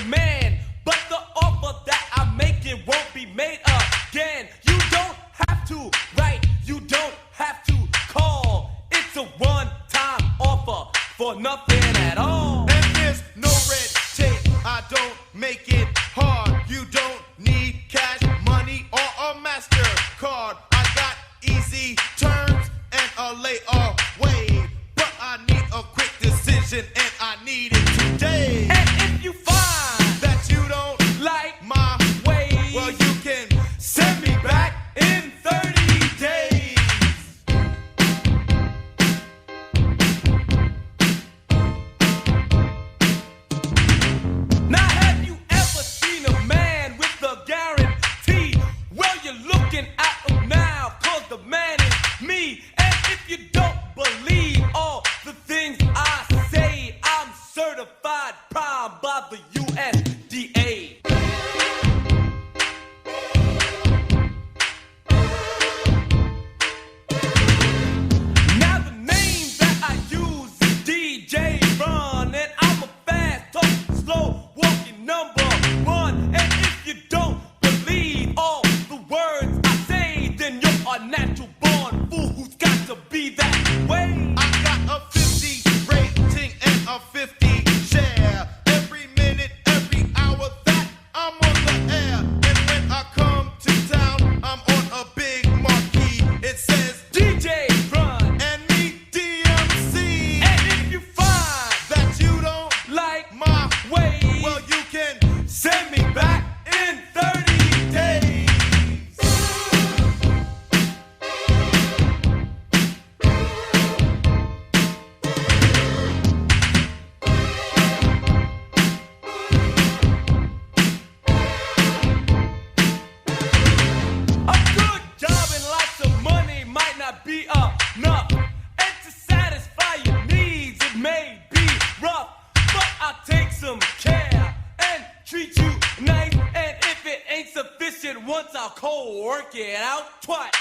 demand, but the offer that I make it won't be made again. You don't have to write, you don't have to call. It's a one-time offer for nothing at all. And there's no red tape, I don't make it hard. You don't need cash, money, or a MasterCard. I got easy terms and a layaway, but I need a quick decision and I need it today. And if you find that you don't like my way, well, you can send me back in 30 days. Now have you ever seen a man with a guarantee? Well, you're looking at him now, cause the man is me. And if you don't believe all the things I say, I'm certified prime by the USDA. Now the name that I use is DJ Run, and I'm a fast talking, slow walking number one. And if you don't believe all the words I say, then you're a natural born fool who's got to be that way. I got a 50 rating and a 50 share. Every minute, every hour that I'm on the air. And when I come to town, I'm on a big marquee. It says DJ Run. and me DMC. And if you find That you don't like my way, well, you can send me back in 30 days. A good job and lots of money might not be enough. And to satisfy your needs, it may be rough. But I'll take some care and treat you nice. And if it ain't sufficient once, I'll cold work it out twice.